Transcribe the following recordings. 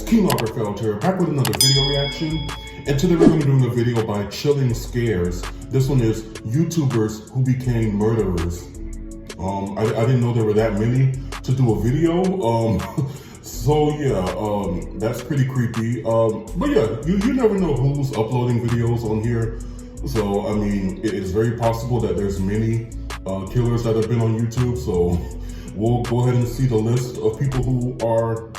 King Lagerfeld here, back with another video reaction. And today we're going to be doing a video by Chilling Scares. This one is YouTubers who became murderers. I didn't know there were that many to do a video. So yeah, that's pretty creepy. But yeah, you never know who's uploading videos on here. So, I mean, it is very possible that there's many killers that have been on YouTube. So we'll go ahead and see the list of people who are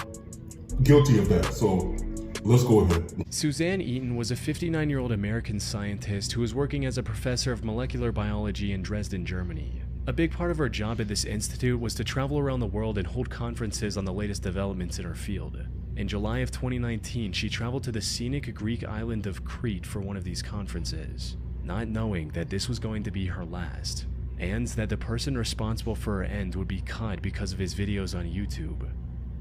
guilty of that. So let's go ahead. Suzanne Eaton was a 59-year-old American scientist who was working as a professor of molecular biology in Dresden, Germany. A big part of her job at this institute was to travel around the world and hold conferences on the latest developments in her field. In July of 2019, she traveled to the scenic Greek island of Crete for one of these conferences, not knowing that this was going to be her last, and that the person responsible for her end would be caught because of his videos on YouTube.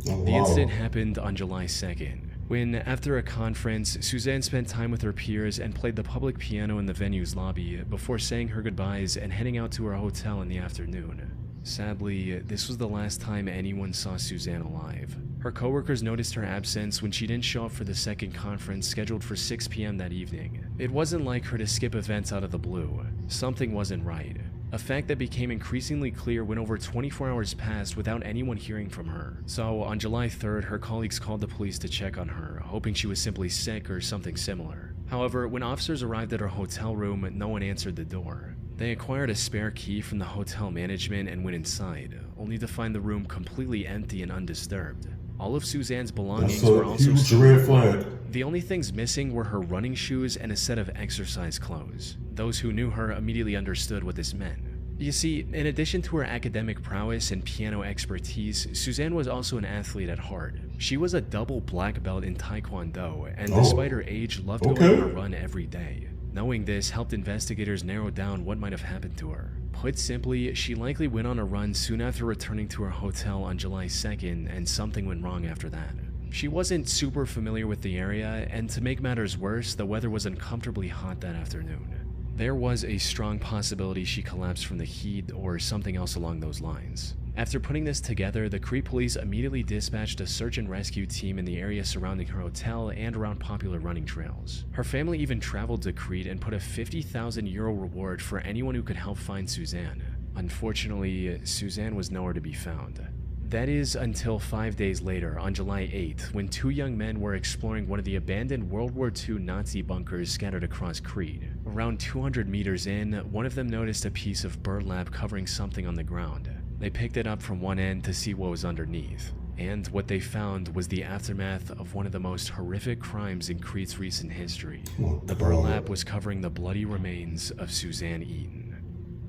Oh, wow. The incident happened on July 2nd, when, after a conference, Suzanne spent time with her peers and played the public piano in the venue's lobby before saying her goodbyes and heading out to her hotel in the afternoon. Sadly, this was the last time anyone saw Suzanne alive. Her coworkers noticed her absence when she didn't show up for the second conference scheduled for 6 p.m. that evening. It wasn't like her to skip events out of the blue. Something wasn't right. A fact that became increasingly clear when over 24 hours passed without anyone hearing from her. So, on July 3rd, her colleagues called the police to check on her, hoping she was simply sick or something similar. However, when officers arrived at her hotel room, no one answered the door. They acquired a spare key from the hotel management and went inside, only to find the room completely empty and undisturbed. All of Suzanne's belongings were also huge red flag. The only things missing were her running shoes and a set of exercise clothes. Those who knew her immediately understood what this meant. You see, in addition to her academic prowess and piano expertise, Suzanne was also an athlete at heart. She was a double black belt in Taekwondo, and despite her age, loved going on a run every day. Knowing this helped investigators narrow down what might have happened to her. Put simply, she likely went on a run soon after returning to her hotel on July 2nd, and something went wrong after that. She wasn't super familiar with the area, and to make matters worse, the weather was uncomfortably hot that afternoon. There was a strong possibility she collapsed from the heat or something else along those lines. After putting this together, the Crete police immediately dispatched a search and rescue team in the area surrounding her hotel and around popular running trails. Her family even traveled to Crete and put a €50,000 reward for anyone who could help find Suzanne. Unfortunately, Suzanne was nowhere to be found. That is until 5 days later, on July 8th, when two young men were exploring one of the abandoned World War II Nazi bunkers scattered across Crete. Around 200 meters in, one of them noticed a piece of burlap covering something on the ground. They picked it up from one end to see what was underneath, and what they found was the aftermath of one of the most horrific crimes in Crete's recent history. The burlap was covering the bloody remains of Suzanne Eaton.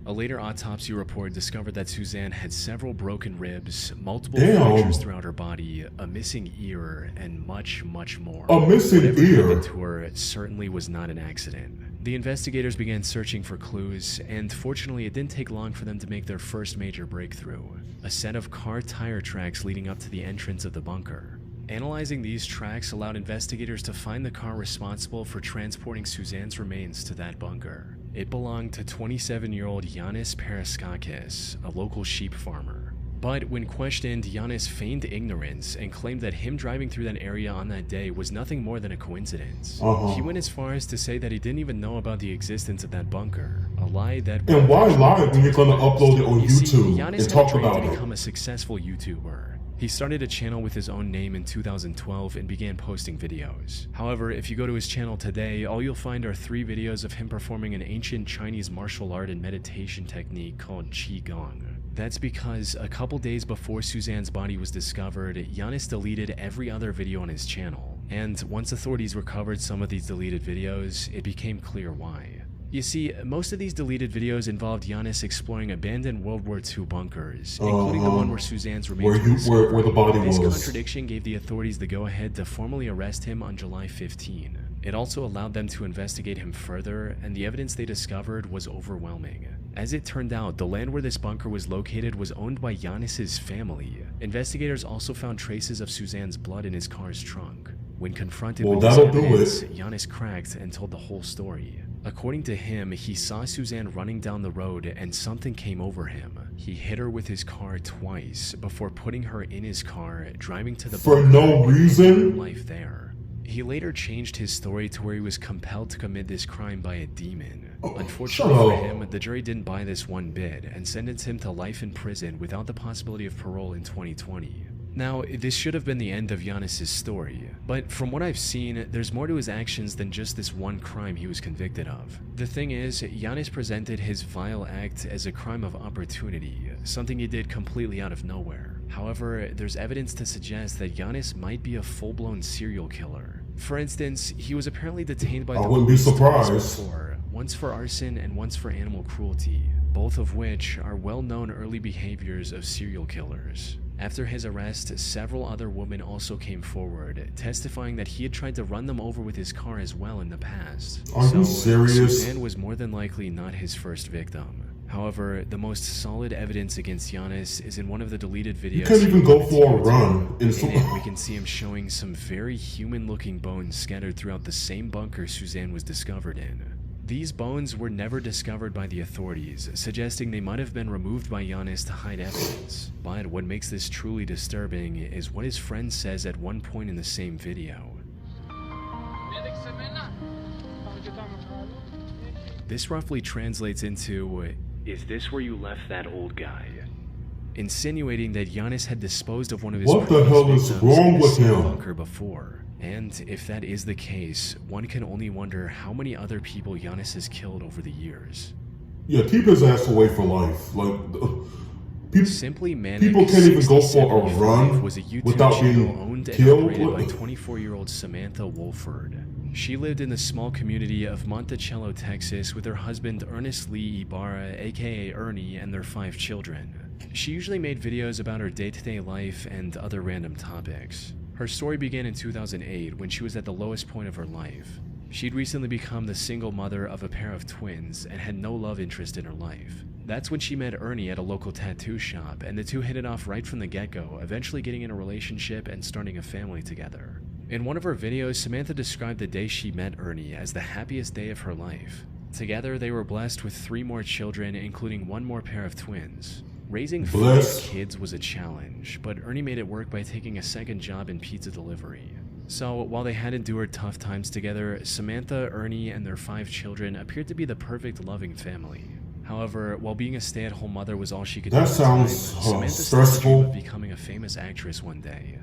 A later autopsy report discovered that Suzanne had several broken ribs, multiple fractures throughout her body, a missing ear, and much, much more. A missing ear? Whatever happened to her certainly was not an accident. The investigators began searching for clues, and fortunately it didn't take long for them to make their first major breakthrough: a set of car tire tracks leading up to the entrance of the bunker. Analyzing these tracks allowed investigators to find the car responsible for transporting Suzanne's remains to that bunker. It belonged to 27-year-old Giannis Paraskakis, a local sheep farmer. But when questioned, Giannis feigned ignorance and claimed that him driving through that area on that day was nothing more than a coincidence. He went as far as to say that he didn't even know about the existence of that bunker, a lie that... And why lie when you're going to upload it on YouTube Giannis and talk had about to it? become a successful YouTuber. He started a channel with his own name in 2012 and began posting videos. However, if you go to his channel today, all you'll find are 3 videos of him performing an ancient Chinese martial art and meditation technique called Qigong. That's because a couple days before Suzanne's body was discovered, Giannis deleted every other video on his channel. And once authorities recovered some of these deleted videos, it became clear why. You see, most of these deleted videos involved Giannis exploring abandoned World War II bunkers, including the one where Suzanne's remains where the body was. This contradiction gave the authorities the go-ahead to formally arrest him on July 15. It also allowed them to investigate him further, and the evidence they discovered was overwhelming. As it turned out, the land where this bunker was located was owned by Giannis's family. Investigators also found traces of Suzanne's blood in his car's trunk. When confronted with this evidence, Giannis cracked and told the whole story. According to him, he saw Suzanne running down the road and something came over him. He hit her with his car twice before putting her in his car, driving to the For no reason? life there. He later changed his story to where he was compelled to commit this crime by a demon. Unfortunately for him, the jury didn't buy this one bit and sentenced him to life in prison without the possibility of parole in 2020. Now, this should have been the end of Giannis' story, but from what I've seen, there's more to his actions than just this one crime he was convicted of. The thing is, Giannis presented his vile act as a crime of opportunity, something he did completely out of nowhere. However, there's evidence to suggest that Giannis might be a full-blown serial killer. For instance, he was apparently detained by the police twice before, once for arson and once for animal cruelty, both of which are well-known early behaviors of serial killers. After his arrest, several other women also came forward, testifying that he had tried to run them over with his car as well in the past. Are you serious? Suzanne was more than likely not his first victim. However, the most solid evidence against Giannis is in one of the deleted videos. You can't even go for a run. In it, we can see him showing some very human-looking bones scattered throughout the same bunker Suzanne was discovered in. These bones were never discovered by the authorities, suggesting they might have been removed by Giannis to hide evidence. But what makes this truly disturbing is what his friend says at one point in the same video. This roughly translates into, "Is this where you left that old guy?" Insinuating that Giannis had disposed of one of his What the hell is wrong with him? bunker before. And if that is the case, one can only wonder how many other people Giannis has killed over the years. Yeah, keep his ass away for life. Like, Simply Manic people can't even go for a 67 run was a YouTube without channel being owned and killed. operated by 24-year-old Samantha Wolford. She lived in the small community of Monticello, Texas, with her husband Ernest Lee Ibarra, aka Ernie, and their 5 children. She usually made videos about her day-to-day life and other random topics. Her story began in 2008 when she was at the lowest point of her life. She'd recently become the single mother of a pair of twins and had no love interest in her life. That's when she met Ernie at a local tattoo shop, and the two hit it off right from the get-go, eventually getting in a relationship and starting a family together. In one of her videos, Samantha described the day she met Ernie as the happiest day of her life. Together, they were blessed with 3 more children, including 1 more pair of twins. Raising 4 kids was a challenge, but Ernie made it work by taking a second job in pizza delivery. So, while they had endured tough times together, Samantha, Ernie, and their 5 children appeared to be the perfect loving family. However, while being a stay-at-home mother was all she could do at the time, Samantha started to dream of becoming a famous actress one day.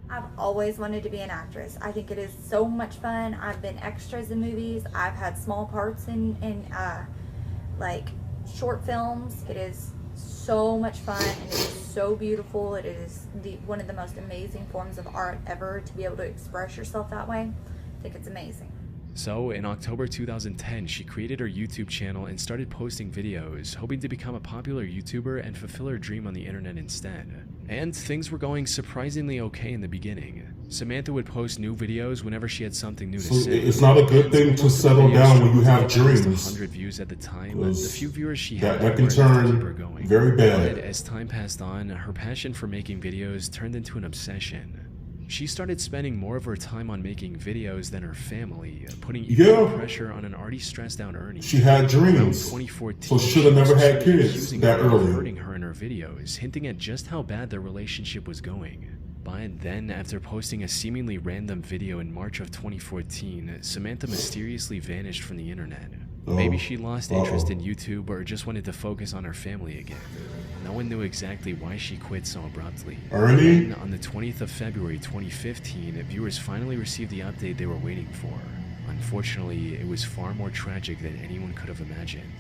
I've always wanted to be an actress. I think it is so much fun. I've been extras in movies. I've had small parts in like short films. It is so much fun and it is so beautiful. It is one of the most amazing forms of art ever to be able to express yourself that way. I think it's amazing. So, in October 2010, she created her YouTube channel and started posting videos, hoping to become a popular YouTuber and fulfill her dream on the internet instead. And things were going surprisingly okay in the beginning. Samantha would post new videos whenever she had something new to say. It's not a good thing to settle down when you have dreams. 100 views at the time. The few viewers she had that can turn very bad. But as time passed on, her passion for making videos turned into an obsession. She started spending more of her time on making videos than her family, putting even pressure on an already stressed out Ernie. She had dreams, 2014, so should have never had kids that early. Hurting her in her videos, hinting at just how bad their relationship was going. But then, after posting a seemingly random video in March of 2014, Samantha mysteriously vanished from the internet. Maybe she lost interest in YouTube or just wanted to focus on her family again. No one knew exactly why she quit so abruptly. Ernie? Then, on the 20th of February 2015, viewers finally received the update they were waiting for. Unfortunately, it was far more tragic than anyone could have imagined.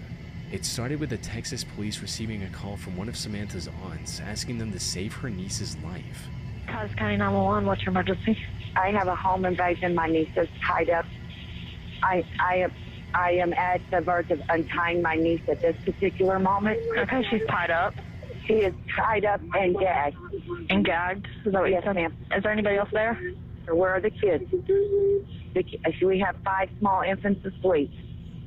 It started with the Texas police receiving a call from one of Samantha's aunts asking them to save her niece's life. Cause County 911, what's your emergency? I have a home invasion. My niece is tied up. I am at the verge of untying my niece at this particular moment. Okay, she's tied up. She is tied up and gagged. And gagged? Is that what Yes, ma'am. Is there anybody else there? Where are the kids? We have 5 small infants asleep.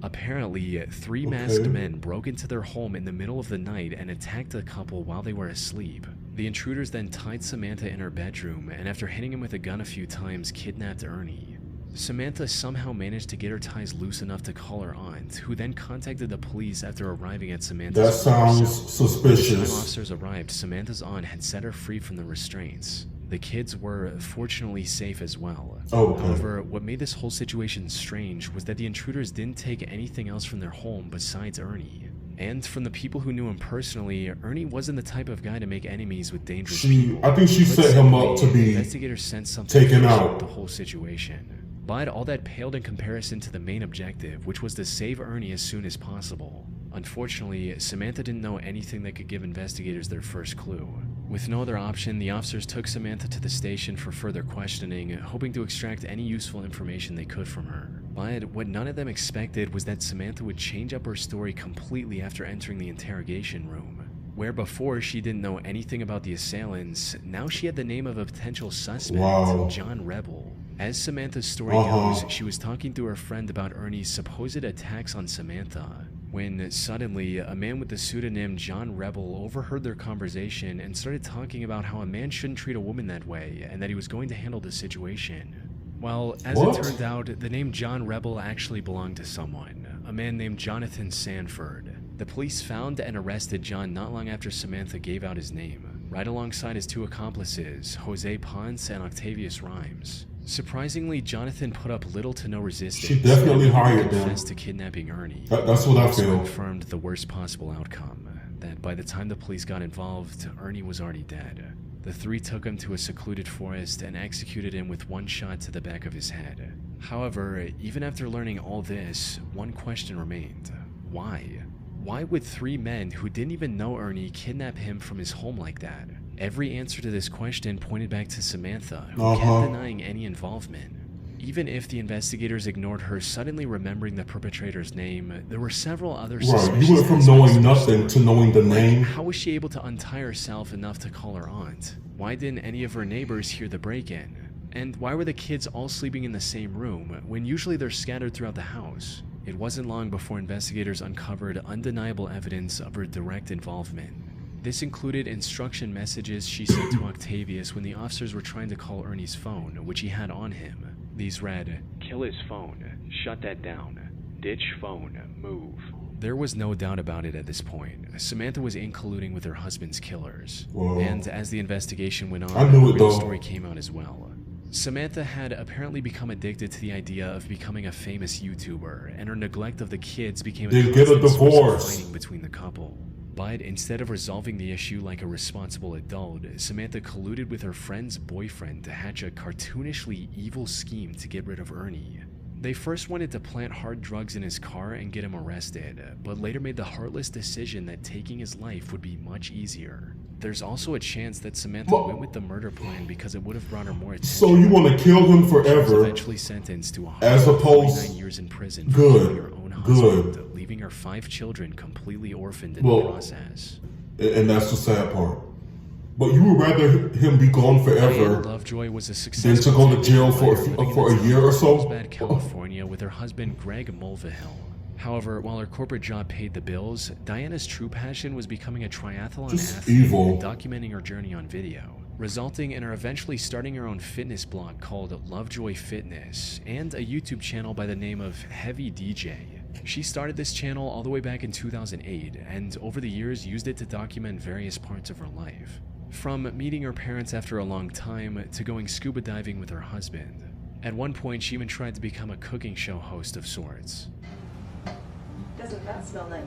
Apparently, 3 masked men broke into their home in the middle of the night and attacked the couple while they were asleep. The intruders then tied Samantha in her bedroom and after hitting him with a gun a few times, kidnapped Ernie. Samantha somehow managed to get her ties loose enough to call her aunt, who then contacted the police after arriving at Samantha's That sounds By the time suspicious. officers arrived, Samantha's aunt had set her free from the restraints. The kids were fortunately safe as well. Oh, okay. However, what made this whole situation strange was that the intruders didn't take anything else from their home besides Ernie. And from the people who knew him personally, Ernie wasn't the type of guy to make enemies with dangerous people. I think she Put set him up to simply, be investigators sensed something taken fishy out. with the whole situation. But all that paled in comparison to the main objective, which was to save Ernie as soon as possible. Unfortunately, Samantha didn't know anything that could give investigators their first clue. With no other option, the officers took Samantha to the station for further questioning, hoping to extract any useful information they could from her. But what none of them expected was that Samantha would change up her story completely after entering the interrogation room. Where before she didn't know anything about the assailants, now she had the name of a potential suspect, Wow. John Rebel. As Samantha's story goes, she was talking to her friend about Ernie's supposed attacks on Samantha, when suddenly a man with the pseudonym John Rebel overheard their conversation and started talking about how a man shouldn't treat a woman that way and that he was going to handle the situation. Well, as What? it turned out, the name John Rebel actually belonged to someone, a man named Jonathan Sanford. The police found and arrested John not long after Samantha gave out his name, right alongside his two accomplices, Jose Ponce and Octavius Rhymes. Surprisingly, Jonathan put up little to no resistance. She definitely and hired them. confessed to kidnapping Ernie. That's what I Also feel. confirmed the worst possible outcome, that by the time the police got involved, Ernie was already dead. The three took him to a secluded forest and executed him with one shot to the back of his head. However, even after learning all this, one question remained. Why? Why would three men who didn't even know Ernie kidnap him from his home like that? Every answer to this question pointed back to Samantha, who kept denying any involvement. Even if the investigators ignored her suddenly remembering the perpetrator's name, there were several other Right, suspicious you went from aspects knowing of the nothing to story. knowing the name. How was she able to untie herself enough to call her aunt? Why didn't any of her neighbors hear the break-in? And why were the kids all sleeping in the same room, when usually they're scattered throughout the house? It wasn't long before investigators uncovered undeniable evidence of her direct involvement. This included instruction messages she sent to Octavius when the officers were trying to call Ernie's phone, which he had on him. These read, "Kill his phone, shut that down, ditch phone, move." There was no doubt about it at this point. Samantha was in colluding with her husband's killers. Whoa. And as the investigation went on, I knew it the real though. story came out as well. Samantha had apparently become addicted to the idea of becoming a famous YouTuber, and her neglect of the kids became Then a get a constant source of divorce. fighting between the couple. But instead of resolving the issue like a responsible adult, Samantha colluded with her friend's boyfriend to hatch a cartoonishly evil scheme to get rid of Ernie. They first wanted to plant hard drugs in his car and get him arrested, but later made the heartless decision that taking his life would be much easier. There's also a chance that Samantha went with the murder plan because it would have brought her more attention. So you want to kill him She was forever? eventually sentenced to As opposed- 149 years in prison for Good, killing her own husband, good. leaving her 5 children completely orphaned in Well, the process. And that's the sad part. But you would rather him be gone Diane forever Lovejoy was a than successful to go to jail lawyer for living in a the town year or of so? Carlsbad, California, with her husband Greg Mulvihill. However, while her corporate job paid the bills, Diana's true passion was becoming a triathlon Just athlete evil. and documenting her journey on video, resulting in her eventually starting her own fitness blog called Lovejoy Fitness and a YouTube channel by the name of Heavy DJ. She started this channel all the way back in 2008 and over the years used it to document various parts of her life. From meeting her parents after a long time to going scuba diving with her husband. At one point, she even tried to become a cooking show host of sorts. Doesn't that smell nice?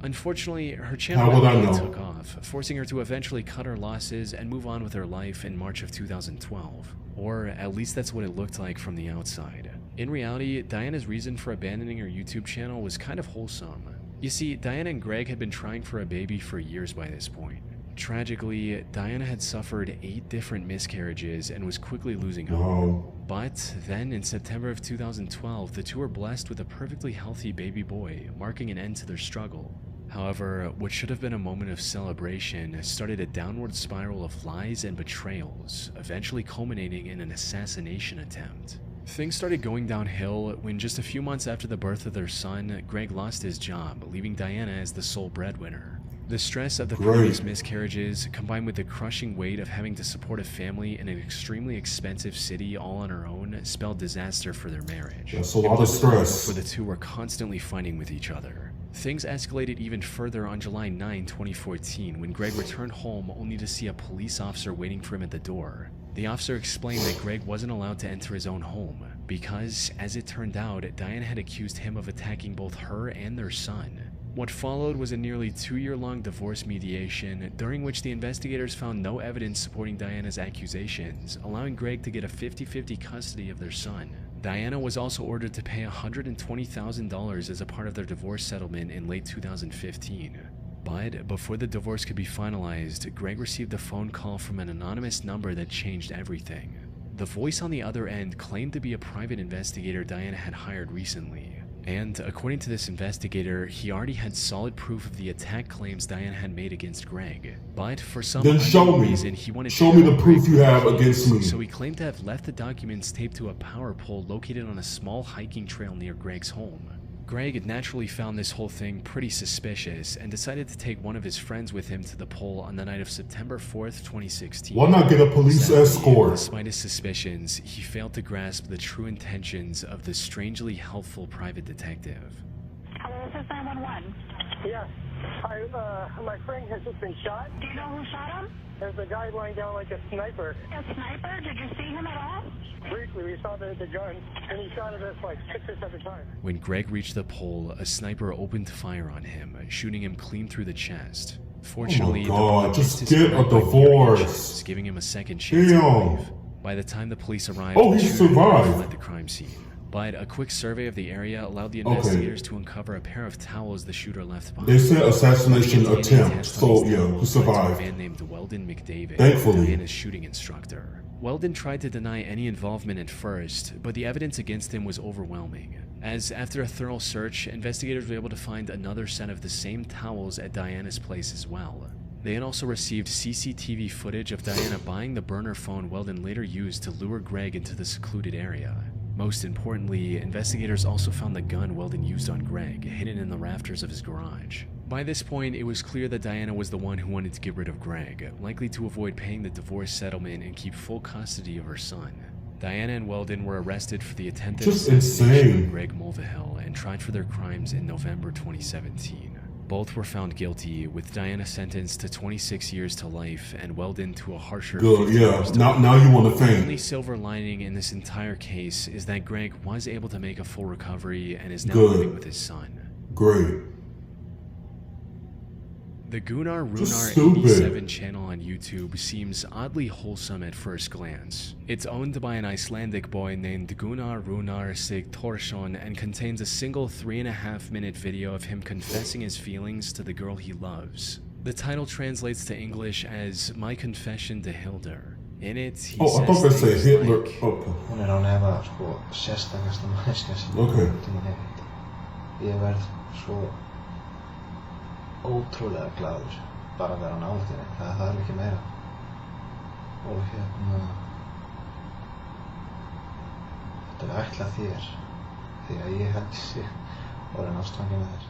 Unfortunately, her How channel would I really know? took off, forcing her to eventually cut her losses and move on with her life in March of 2012. Or at least that's what it looked like from the outside. In reality, Diana's reason for abandoning her YouTube channel was kind of wholesome. You see, Diana and Greg had been trying for a baby for years by this point. Tragically, Diana had suffered 8 different miscarriages and was quickly losing hope. Wow. But then in September of 2012, the two were blessed with a perfectly healthy baby boy, marking an end to their struggle. However, what should have been a moment of celebration started a downward spiral of lies and betrayals, eventually culminating in an assassination attempt. Things started going downhill when just a few months after the birth of their son, Greg lost his job, leaving Diana as the sole breadwinner. The stress of the Great. previous miscarriages, combined with the crushing weight of having to support a family in an extremely expensive city all on her own, spelled disaster for their marriage. That's a lot of stress. For the two were constantly fighting with each other. Things escalated even further on July 9, 2014, when Greg returned home only to see a police officer waiting for him at the door. The officer explained that Greg wasn't allowed to enter his own home because, as it turned out, Diana had accused him of attacking both her and their son. What followed was a nearly 2-year-long divorce mediation, during which the investigators found no evidence supporting Diana's accusations, allowing Greg to get a 50-50 custody of their son. Diana was also ordered to pay $120,000 as a part of their divorce settlement in late 2015. But before the divorce could be finalized, Greg received a phone call from an anonymous number that changed everything. The voice on the other end claimed to be a private investigator Diana had hired recently. And according to this investigator, he already had solid proof of the attack claims Diana had made against Greg. But for some Then show unknown me. reason, he wanted Show to me the have proof Greg you have refused, against me. So he claimed to have left the documents taped to a power pole located on a small hiking trail near Greg's home. Greg naturally found this whole thing pretty suspicious and decided to take one of his friends with him to the pole on the night of September 4th, 2016. Why not get a police Sadly, escort? Despite his suspicions, he failed to grasp the true intentions of the strangely helpful private detective. Hello, this is 911. Yeah. My friend has just been shot. Do you know who shot him? There's a guy lying down like a sniper. A sniper? Did you see him at all? Briefly, we saw the gun, and he shot at us like 6 or 7 times. When Greg reached the pole, a sniper opened fire on him, shooting him clean through the chest. Fortunately, God, the bullet just missed his get a heart by nearly divorce. inches, giving him a second chance at Damn. life. By the time the police arrived, Oh, the he shooter had survived. fled the crime scene. But a quick survey of the area allowed the investigators to uncover a pair of towels the shooter left behind. They said assassination DNA attempt, test on so these yeah, towels who led to a survived? man named Weldon McDavid, Thankfully. Diana's shooting instructor. Weldon tried to deny any involvement at first, but the evidence against him was overwhelming. As after a thorough search, investigators were able to find another set of the same towels at Diana's place as well. They had also received CCTV footage of Diana buying the burner phone Weldon later used to lure Greg into the secluded area. Most importantly, investigators also found the gun Weldon used on Greg, hidden in the rafters of his garage. By this point, it was clear that Diana was the one who wanted to get rid of Greg, likely to avoid paying the divorce settlement and keep full custody of her son. Diana and Weldon were arrested for the attempted Just assassination insane. of Greg Mulvihill and tried for their crimes in November 2017. Both were found guilty, with Diana sentenced to 26 years to life and Weldon to a harsher Good, 50 yeah. years to Now you want to The only faint. silver lining in this entire case is that Greg was able to make a full recovery and is now Good. living with his son. Great. The Gunnar Just Runar stupid. 87 channel on YouTube seems oddly wholesome at first glance. It's owned by an Icelandic boy named Gunnar Runar Sigthorsson and contains a single 3.5-minute video of him confessing his feelings to the girl he loves. The title translates to English as My Confession to Hildur. In it, he Oh, I thought says they said things Hitler. like, Okay. Hún án efa sko sérstakasta manneskja sem Okay. ég tíma nefnt. Ég verð svo ótrúlega glaður bara að vera nálægt henni. Það þarf ekki meira. Og þetta ætlað þér því að ég held sig orðin ástfangin með þér.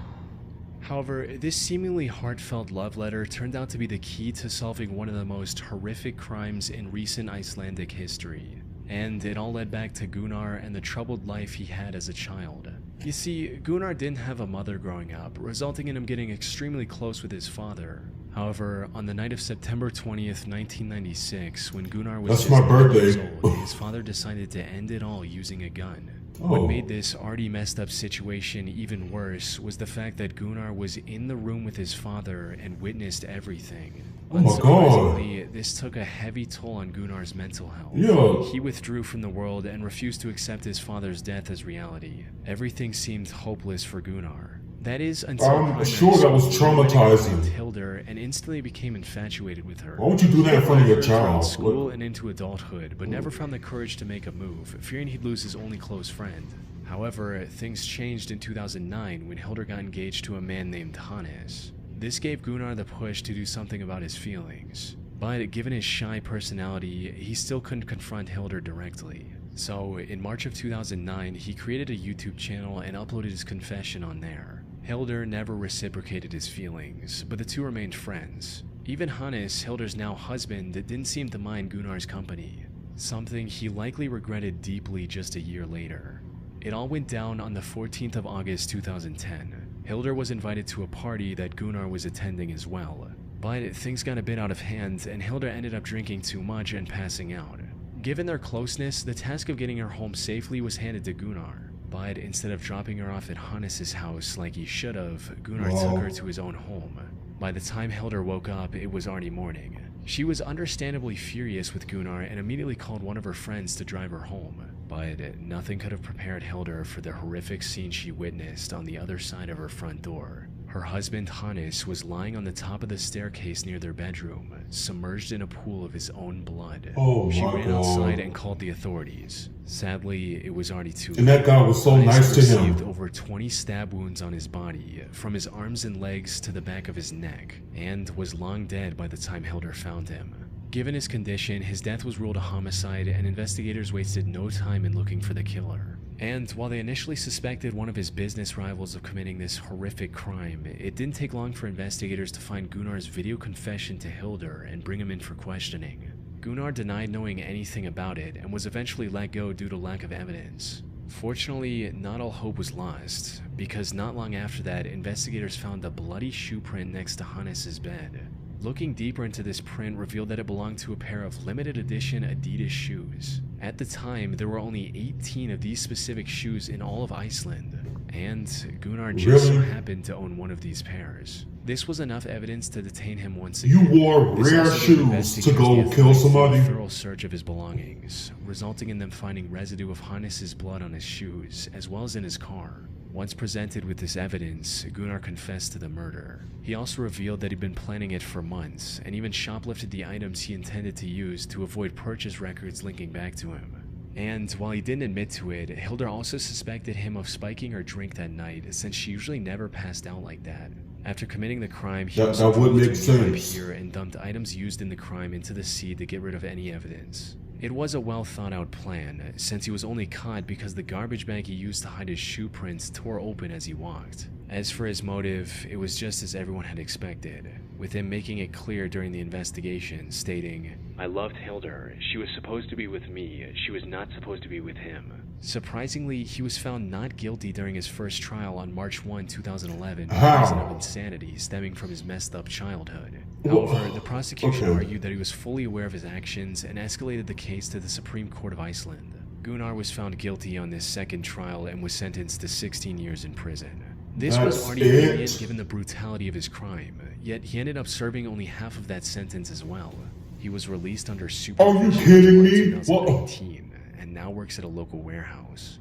However, this seemingly heartfelt love letter turned out to be the key to solving one of the most horrific crimes in recent Icelandic history. And it all led back to Gunnar and the troubled life he had as a child. You see, Gunnar didn't have a mother growing up, resulting in him getting extremely close with his father. However, on the night of September 20th, 1996, when Gunnar was That's just my 9 years birthday. old, his father decided to end it all using a gun. What Oh. made this already messed up situation even worse was the fact that Gunnar was in the room with his father and witnessed everything. Oh my God. Unsurprisingly, this took a heavy toll on Gunnar's mental health. Yeah. He withdrew from the world and refused to accept his father's death as reality. Everything seemed hopeless for Gunnar. That is until I'm primary sure that was school, when he traumatizing. met Hildur and instantly became infatuated with her. Why would you do that in front of your He followed her child? throughout school and into adulthood, but never found the courage to make a move, fearing he'd lose his only close friend. However, things changed in 2009 when Hildur got engaged to a man named Hannes. This gave Gunnar the push to do something about his feelings. But given his shy personality, he still couldn't confront Hildur directly. So, in March of 2009, he created a YouTube channel and uploaded his confession on there. Hildur never reciprocated his feelings, but the two remained friends. Even Hannes, Hilder's now husband, didn't seem to mind Gunnar's company, something he likely regretted deeply just a year later. It all went down on the 14th of August 2010. Hildur was invited to a party that Gunnar was attending as well, but things got a bit out of hand and Hildur ended up drinking too much and passing out. Given their closeness, the task of getting her home safely was handed to Gunnar, but instead of dropping her off at Hannes' house like he should have, Gunnar took her to his own home. By the time Hildur woke up, it was already morning. She was understandably furious with Gunnar and immediately called one of her friends to drive her home, but nothing could have prepared Hildur for the horrific scene she witnessed on the other side of her front door. Her husband Hannes was lying on the top of the staircase near their bedroom, submerged in a pool of his own blood. She ran outside and called the authorities. Sadly, it was already too late. And that guy was so nice to him. Received over 20 stab wounds on his body, from his arms and legs to the back of his neck, and was long dead by the time Hildur found him. Given his condition, his death was ruled a homicide, and investigators wasted no time in looking for the killer. And while they initially suspected one of his business rivals of committing this horrific crime, it didn't take long for investigators to find Gunnar's video confession to Hildur and bring him in for questioning. Gunnar denied knowing anything about it and was eventually let go due to lack of evidence. Fortunately, not all hope was lost, because not long after that, investigators found a bloody shoe print next to Hannes' bed. Looking deeper into this print revealed that it belonged to a pair of limited edition Adidas shoes. At the time, there were only 18 of these specific shoes in all of Iceland, and Gunnar just so happened to own one of these pairs. This was enough evidence to detain him once again. You wore rare shoes to go kill somebody? A thorough search of his belongings, resulting in them finding residue of Hannes' blood on his shoes, as well as in his car. Once presented with this evidence, Gunnar confessed to the murder. He also revealed that he'd been planning it for months, and even shoplifted the items he intended to use to avoid purchase records linking back to him. And while he didn't admit to it, Hildur also suspected him of spiking her drink that night, since she usually never passed out like that. After committing the crime, he also would make sense. and dumped items used in the crime into the sea to get rid of any evidence. It was a well thought out plan, since he was only caught because the garbage bag he used to hide his shoe prints tore open as he walked. As for his motive, it was just as everyone had expected, with him making it clear during the investigation, stating, "I loved Hildur. She was supposed to be with me. She was not supposed to be with him." Surprisingly, he was found not guilty during his first trial on March 1, 2011, for reason of insanity stemming from his messed up childhood. However, the prosecution argued that he was fully aware of his actions and escalated the case to the Supreme Court of Iceland. Gunnar was found guilty on this second trial and was sentenced to 16 years in prison. This was already lenient given the brutality of his crime, yet he ended up serving only half of that sentence as well. He was released under supervision Are you kidding me? in 2019 and now works at a local warehouse.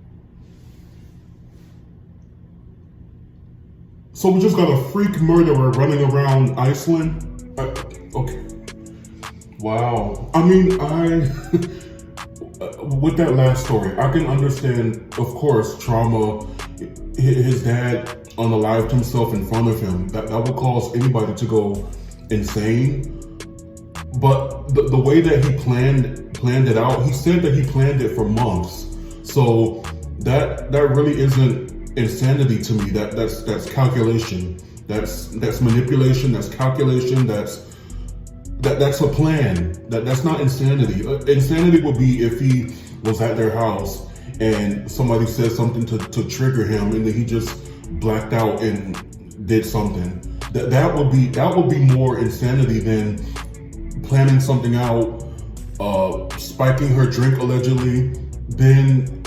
So we just got a freak murderer running around Iceland? Okay. Wow. I mean, with that last story, I can understand, of course, trauma. His dad unalived himself in front of him. That would cause anybody to go insane. But the way that he planned it out, he said that he planned it for months. So that really isn't insanity to me. That's calculation. That's manipulation. That's calculation. That's a plan. That's not insanity. Insanity would be if he was at their house and somebody said something to trigger him, and then he just blacked out and did something. That would be more insanity than planning something out, spiking her drink allegedly, then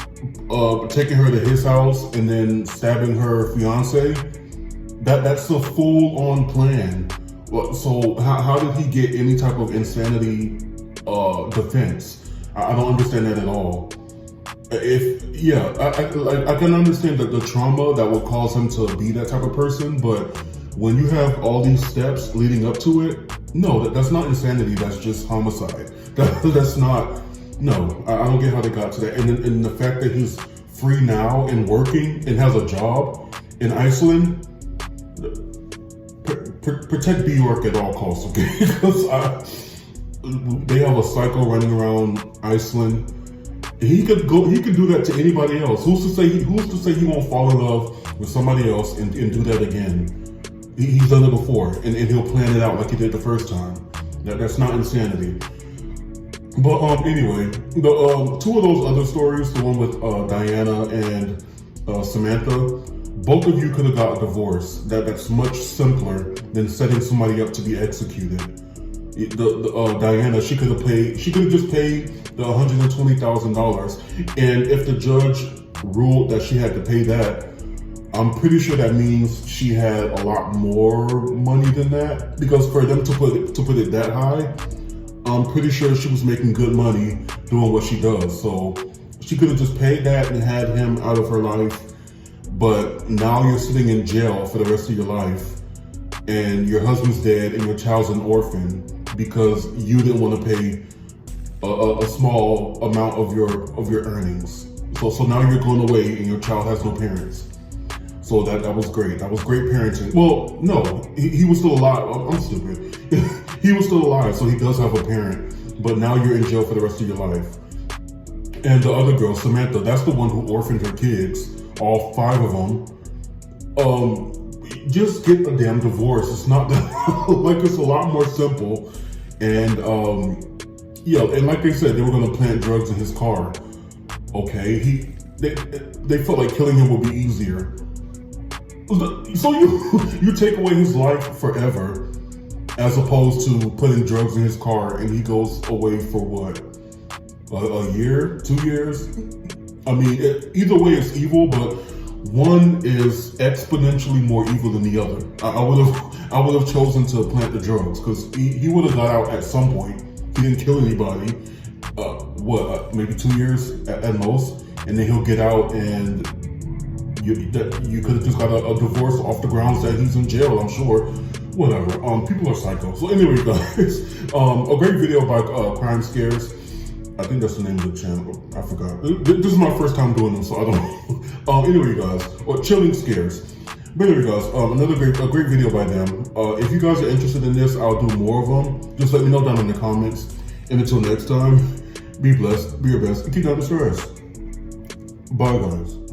taking her to his house and then stabbing her fiance. That's a full-on plan. So how did he get any type of insanity defense? I don't understand that at all. I can understand the trauma that would cause him to be that type of person, but when you have all these steps leading up to it, no, that's not insanity. That's just homicide. That's not. No, I don't get how they got to that. And the fact that he's free now and working and has a job in Iceland. Protect Bjork at all costs, okay? Because they have a psycho running around Iceland. He could do that to anybody else. Who's to say he won't fall in love with somebody else and do that again. He's done it before, and he'll plan it out like he did the first time. That's not insanity. But anyway, the two of those other stories, the one with Diana and Samantha, both of you could have got a divorce. That's much simpler than setting somebody up to be executed. Diana, she could have just paid the $120,000, and if the judge ruled that she had to pay that, I'm pretty sure that means she had a lot more money than that, because for them to put it that high, I'm pretty sure she was making good money doing what she does. So she could have just paid that and had him out of her life. But now you're sitting in jail for the rest of your life, and your husband's dead and your child's an orphan because you didn't want to pay a small amount of your earnings. So now you're going away and your child has no parents. So that was great. That was great parenting. Well, no, he was still alive. I'm stupid. He was still alive, so he does have a parent. But now you're in jail for the rest of your life. And the other girl, Samantha, that's the one who orphaned her kids, all 5 of them. Just get a damn divorce. It's not that, like, it's a lot more simple. And yeah, and like they said, they were gonna plant drugs in his car. Okay, they felt like killing him would be easier. So you take away his life forever, as opposed to putting drugs in his car, and he goes away for what, a year, 2 years? I mean, either way it's evil, but one is exponentially more evil than the other. I would have chosen to plant the drugs, because he would have got out at some point. He didn't kill anybody. Maybe 2 years at most, and then he'll get out, and you could have just got a divorce off the grounds that he's in jail, I'm sure. Whatever. People are psycho. So anyway, guys, a great video about crime scares. I think that's the name of the channel. I forgot. This is my first time doing them, so I don't know. Anyway, guys, or chilling scares. But anyway, guys, another great video by them. If you guys are interested in this, I'll do more of them. Just let me know down in the comments. And until next time, be blessed, be your best, and keep down the stress. Bye, guys.